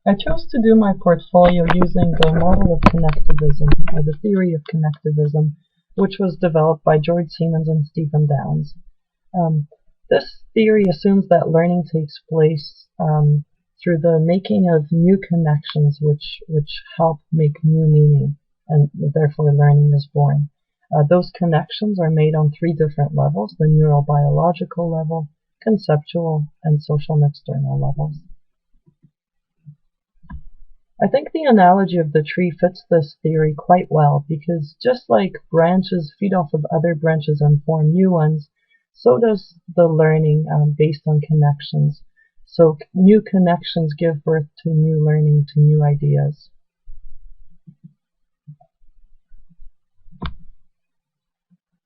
I chose to do my portfolio using the model of connectivism, or the theory of connectivism, which was developed by George Siemens and Stephen Downes. This theory assumes that learning takes place through the making of new connections which help make new meaning, and therefore learning is born. Those connections are made on three different levels: the neurobiological level, conceptual, and social and external levels. I think the analogy of the tree fits this theory quite well, because just like branches feed off of other branches and form new ones, so does the learning based on connections. So new connections give birth to new learning, to new ideas.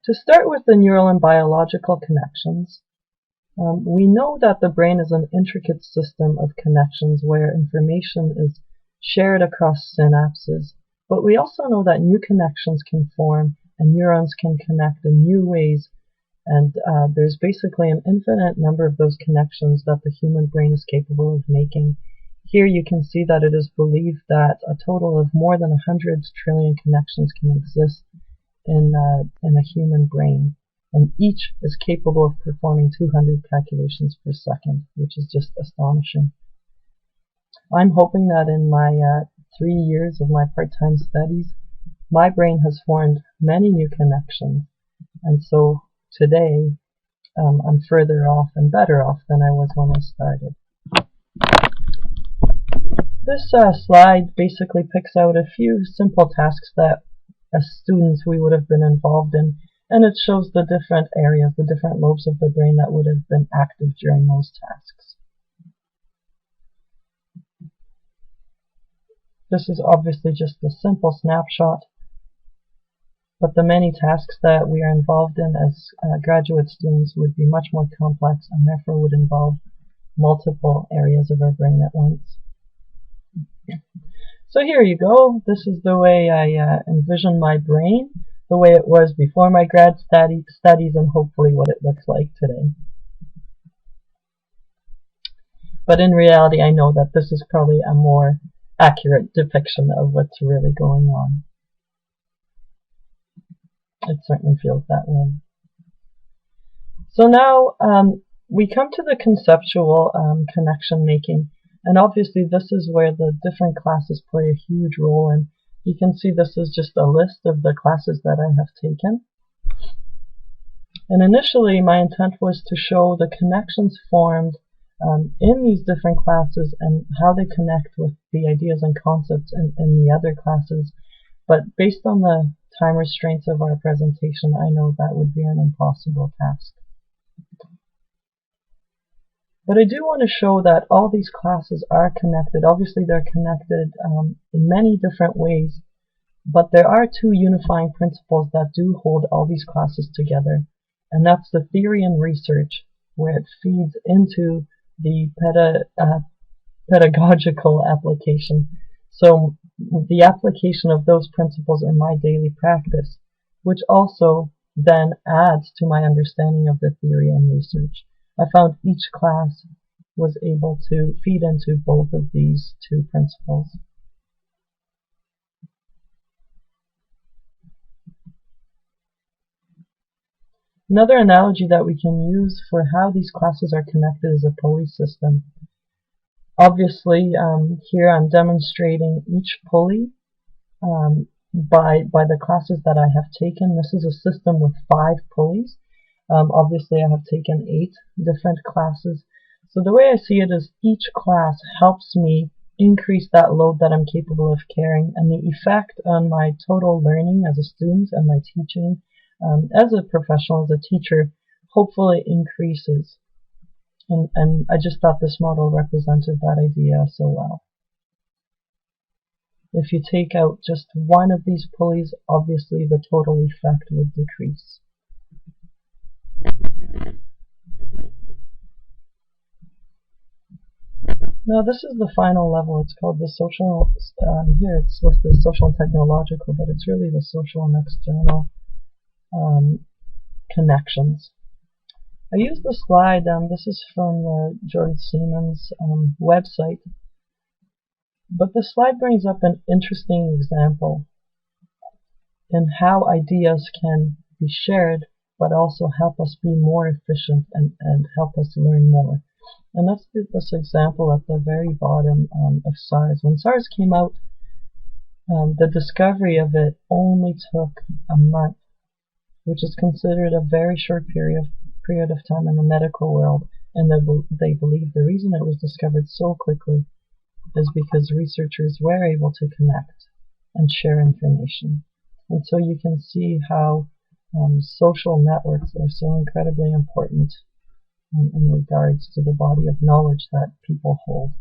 To start with the neural and biological connections, we know that the brain is an intricate system of connections where information is shared across synapses, but we also know that new connections can form and neurons can connect in new ways, and there's basically an infinite number of those connections that the human brain is capable of making. Here you can see that it is believed that a total of more than 100 trillion connections can exist in a human brain, and each is capable of performing 200 calculations per second, which is just astonishing. I'm hoping that in my 3 years of my part-time studies, my brain has formed many new connections, and so today I'm further off and better off than I was when I started. This slide basically picks out a few simple tasks that as students we would have been involved in, and it shows the different areas, the different lobes of the brain that would have been active during those tasks. This is obviously just a simple snapshot, but the many tasks that we are involved in as graduate students would be much more complex and therefore would involve multiple areas of our brain at once. So here you go. This is the way I envision my brain, the way it was before my grad studies, and hopefully what it looks like today. But in reality, I know that this is probably a more accurate depiction of what's really going on. It certainly feels that way. So now we come to the conceptual connection making, and obviously this is where the different classes play a huge role, and you can see this is just a list of the classes that I have taken. And initially my intent was to show the connections formed in these different classes and how they connect with the ideas and concepts in the other classes. But based on the time restraints of our presentation, I know that would be an impossible task. But I do want to show that all these classes are connected. Obviously they're connected in many different ways, but there are two unifying principles that do hold all these classes together, and that's the theory and research, where it feeds into the pedagogical application. So the application of those principles in my daily practice, which also then adds to my understanding of the theory and research. I found each class was able to feed into both of these two principles. Another analogy that we can use for how these classes are connected is a pulley system. Obviously, here I'm demonstrating each pulley by the classes that I have taken. This is a system with 5 pulleys. Obviously, I have taken 8 different classes. So the way I see it is each class helps me increase that load that I'm capable of carrying, and the effect on my total learning as a student and my teaching as a professional, as a teacher, hopefully increases. And I just thought this model represented that idea so well. If you take out just one of these pulleys, obviously the total effect would decrease. Now this is the final level. It's called the social, here it's listed as social and technological, but it's really the social and external connections. I used the slide, this is from the George Siemens website, But this slide brings up an interesting example in how ideas can be shared but also help us be more efficient and help us learn more. And that's this example at the very bottom of SARS. When SARS came out, the discovery of it only took a month, which is considered a very short period of time in the medical world. And they believe the reason it was discovered so quickly is because researchers were able to connect and share information. And so you can see how social networks are so incredibly important in regards to the body of knowledge that people hold.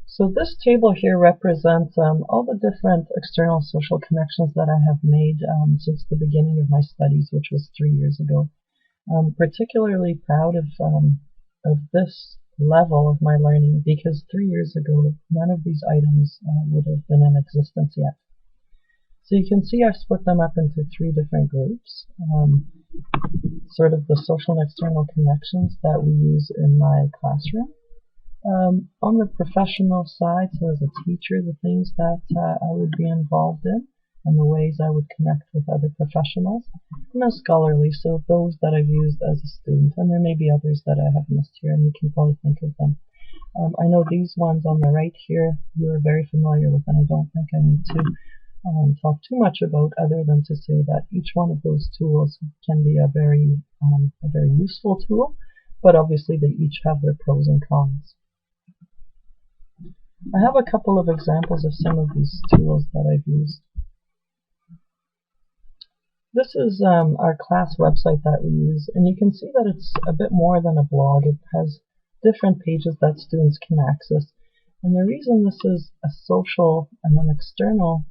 So this table here represents all the different external social connections that I have made since the beginning of my studies, which was 3 years ago. I'm particularly proud of this level of my learning because 3 years ago none of these items would have been in existence yet. So you can see I've split them up into 3 different groups. Sort of the social and external connections that we use in my classroom. On the professional side, so as a teacher, the things that I would be involved in and the ways I would connect with other professionals. And as scholarly, so those that I've used as a student, and there may be others that I have missed here, and you can probably think of them. I know these ones on the right here you are very familiar with, and I don't think I need to talk too much about, other than to say that each one of those tools can be a very useful tool, but obviously they each have their pros and cons. I have a couple of examples of some of these tools that I've used. This is our class website that we use, and you can see that it's a bit more than a blog. It has different pages that students can access. And the reason this is a social and an external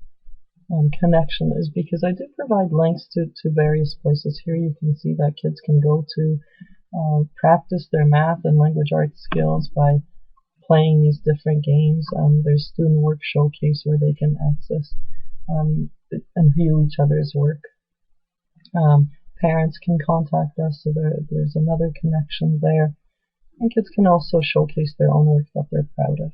connection is because I do provide links to various places. Here you can see that kids can go to practice their math and language arts skills by playing these different games. There's student work showcase where they can access and view each other's work. Parents can contact us, so there's another connection there. And kids can also showcase their own work that they're proud of.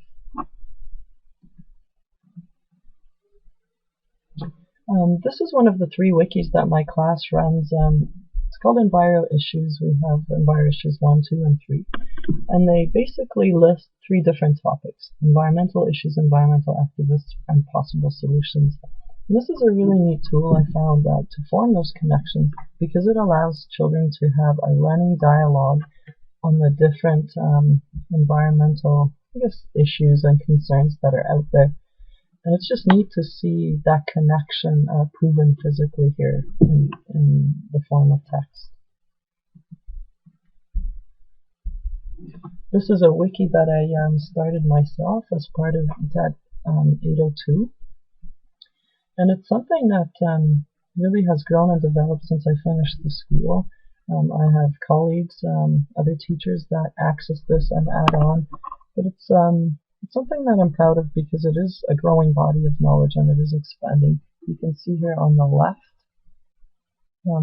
This is one of the 3 wikis that my class runs. It's called Enviro Issues. We have Enviro Issues 1, 2, and 3. And they basically list 3 different topics: environmental issues, environmental activists, and possible solutions. And this is a really neat tool I found to form those connections, because it allows children to have a running dialogue on the different environmental, issues and concerns that are out there. And it's just neat to see that connection proven physically here in the form of text. This is a wiki that I started myself as part of ETAT 802. And it's something that really has grown and developed since I finished the school. I have colleagues, other teachers that access this and add on. But it's something that I'm proud of because it is a growing body of knowledge and it is expanding. You can see here on the left,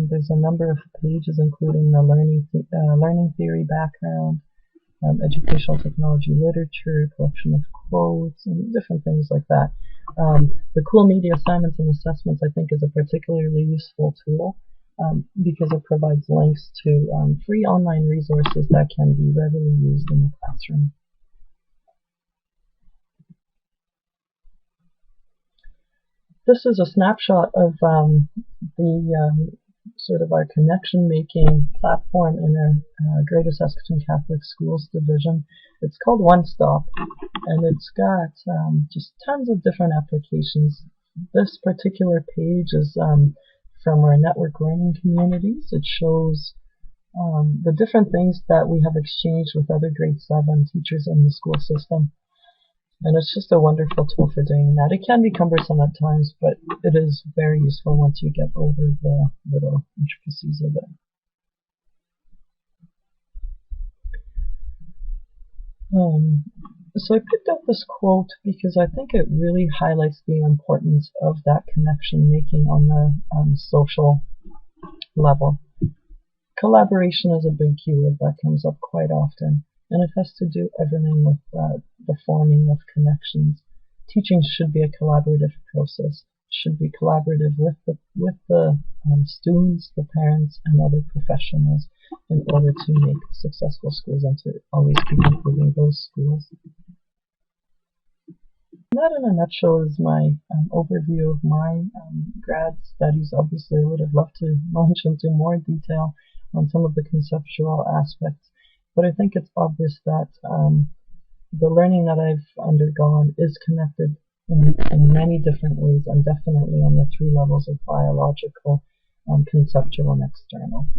there's a number of pages including the learning theory background, educational technology literature, collection of quotes, and different things like that. The Cool Media Assignments and Assessments, I think, is a particularly useful tool because it provides links to free online resources that can be readily used in the classroom. This is a snapshot of the sort of our connection making platform in our Greater Saskatoon Catholic Schools division. It's called One Stop, and it's got just tons of different applications. This particular page is from our network learning communities. It shows the different things that we have exchanged with other grade 7 teachers in the school system. And it's just a wonderful tool for doing that. It can be cumbersome at times, but it is very useful once you get over the little intricacies of it. So I picked up this quote because I think it really highlights the importance of that connection making on the social level. Collaboration is a big keyword that comes up quite often, and it has to do everything with the forming of connections. Teaching should be a collaborative process. It should be collaborative with the students, the parents, and other professionals in order to make successful schools and to always keep improving those schools. That, in a nutshell, is my overview of my grad studies. Obviously, I would have loved to launch into more detail on some of the conceptual aspects, but I think it's obvious that the learning that I've undergone is connected in many different ways, and definitely on the three levels of biological, conceptual, and external.